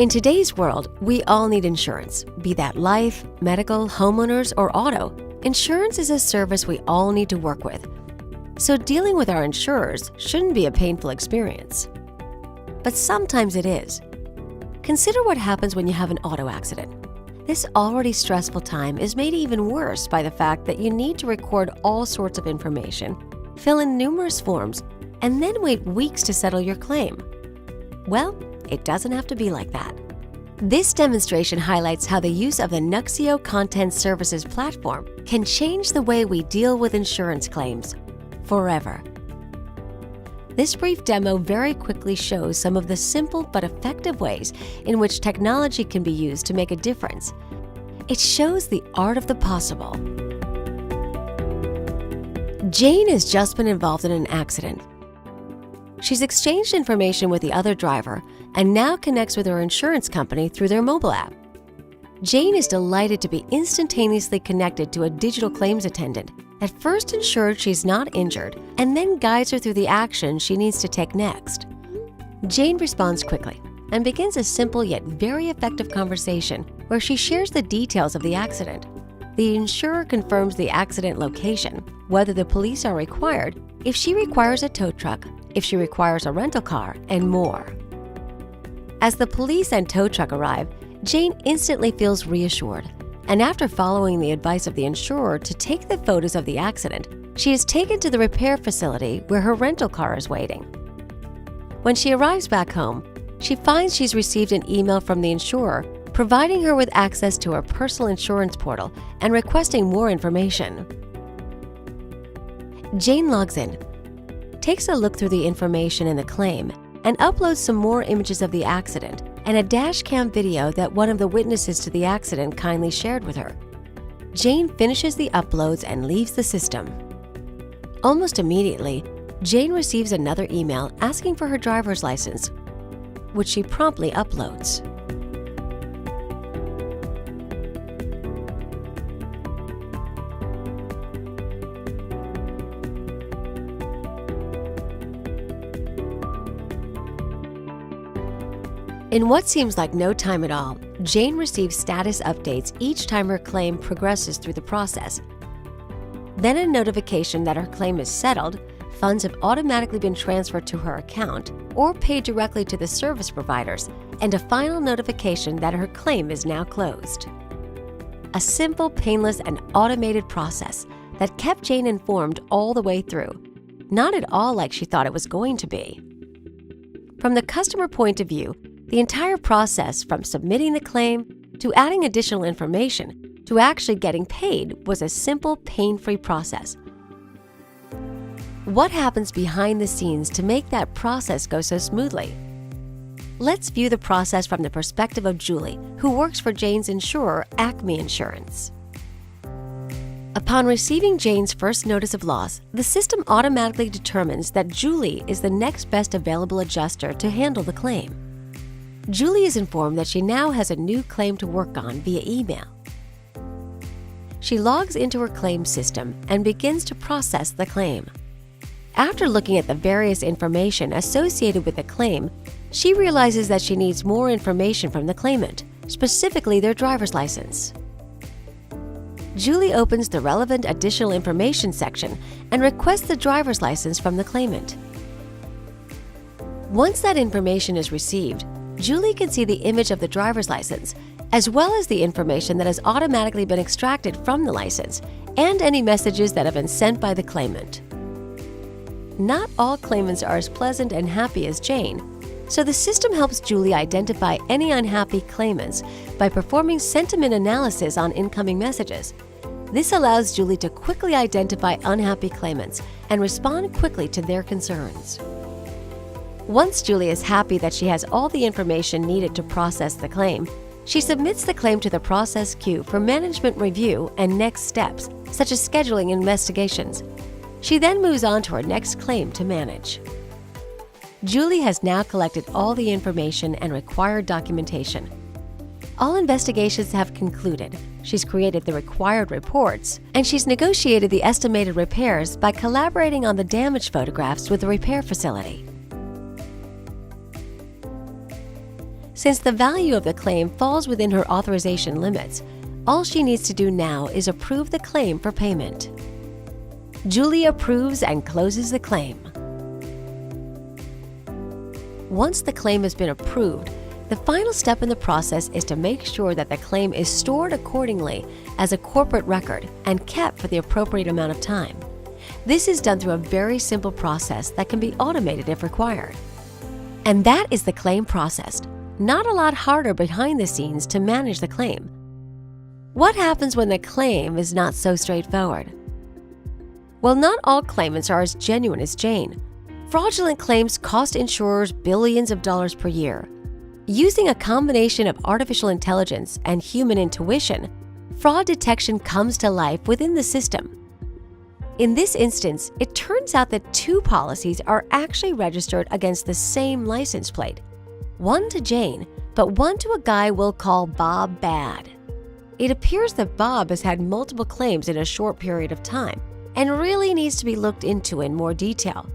In today's world, we all need insurance, be that life, medical, homeowners, or auto. Insurance is a service we all need to work with. So dealing with our insurers shouldn't be a painful experience. But sometimes it is. Consider what happens when you have an auto accident. This already stressful time is made even worse by the fact that you need to record all sorts of information, fill in numerous forms, and then wait weeks to settle your claim. Well, it doesn't have to be like that. This demonstration highlights how the use of the Nuxeo Content Services platform can change the way we deal with insurance claims forever. This brief demo very quickly shows some of the simple but effective ways in which technology can be used to make a difference. It shows the art of the possible. Jane has just been involved in an accident. She's exchanged information with the other driver and now connects with her insurance company through their mobile app. Jane is delighted to be instantaneously connected to a digital claims attendant that first ensures she's not injured and then guides her through the action she needs to take next. Jane responds quickly and begins a simple yet very effective conversation where she shares the details of the accident. The insurer confirms the accident location, whether the police are required, if she requires a tow truck, if she requires a rental car, and more. As the police and tow truck arrive, Jane instantly feels reassured, and after following the advice of the insurer to take the photos of the accident, she is taken to the repair facility where her rental car is waiting. When she arrives back home, she finds she's received an email from the insurer providing her with access to her personal insurance portal and requesting more information. Jane logs in, takes a look through the information in the claim, and uploads some more images of the accident and a dash cam video that one of the witnesses to the accident kindly shared with her. Jane finishes the uploads and leaves the system. Almost immediately, Jane receives another email asking for her driver's license, which she promptly uploads. In what seems like no time at all, Jane receives status updates each time her claim progresses through the process. Then a notification that her claim is settled, funds have automatically been transferred to her account or paid directly to the service providers, and a final notification that her claim is now closed. A simple, painless, and automated process that kept Jane informed all the way through, not at all like she thought it was going to be. From the customer point of view, the entire process from submitting the claim to adding additional information to actually getting paid was a simple, pain-free process. What happens behind the scenes to make that process go so smoothly? Let's view the process from the perspective of Julie, who works for Jane's insurer, Acme Insurance. Upon receiving Jane's first notice of loss, the system automatically determines that Julie is the next best available adjuster to handle the claim. Julie is informed that she now has a new claim to work on via email. She logs into her claim system and begins to process the claim. After looking at the various information associated with the claim, she realizes that she needs more information from the claimant, specifically their driver's license. Julie opens the relevant additional information section and requests the driver's license from the claimant. Once that information is received, Julie can see the image of the driver's license, as well as the information that has automatically been extracted from the license, and any messages that have been sent by the claimant. Not all claimants are as pleasant and happy as Jane, so the system helps Julie identify any unhappy claimants by performing sentiment analysis on incoming messages. This allows Julie to quickly identify unhappy claimants and respond quickly to their concerns. Once Julie is happy that she has all the information needed to process the claim, she submits the claim to the process queue for management review and next steps, such as scheduling investigations. She then moves on to her next claim to manage. Julie has now collected all the information and required documentation. All investigations have concluded, she's created the required reports, and she's negotiated the estimated repairs by collaborating on the damage photographs with the repair facility. Since the value of the claim falls within her authorization limits, all she needs to do now is approve the claim for payment. Julie approves and closes the claim. Once the claim has been approved, the final step in the process is to make sure that the claim is stored accordingly as a corporate record and kept for the appropriate amount of time. This is done through a very simple process that can be automated if required. And that is the claim process. Not a lot harder behind the scenes to manage the claim. What happens when the claim is not so straightforward? Well, not all claimants are as genuine as Jane. Fraudulent claims cost insurers billions of dollars per year. Using a combination of artificial intelligence and human intuition, fraud detection comes to life within the system. In this instance, it turns out that two policies are actually registered against the same license plate. One to Jane, but one to a guy we'll call Bob Bad. It appears that Bob has had multiple claims in a short period of time and really needs to be looked into in more detail.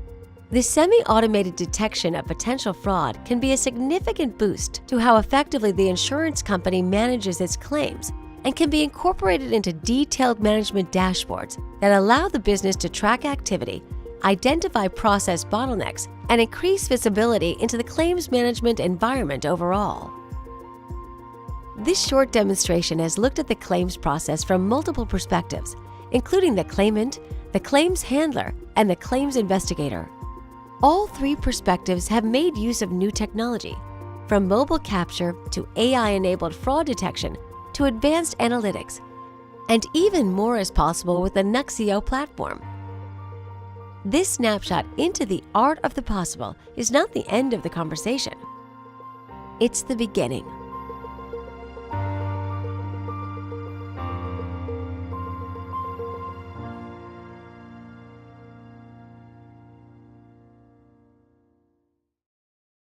The semi-automated detection of potential fraud can be a significant boost to how effectively the insurance company manages its claims and can be incorporated into detailed management dashboards that allow the business to track activity, identify process bottlenecks, and increase visibility into the claims management environment overall. This short demonstration has looked at the claims process from multiple perspectives, including the claimant, the claims handler, and the claims investigator. All three perspectives have made use of new technology, from mobile capture to AI-enabled fraud detection to advanced analytics, and even more is possible with the Nuxeo platform. This snapshot into the art of the possible is not the end of the conversation. It's the beginning.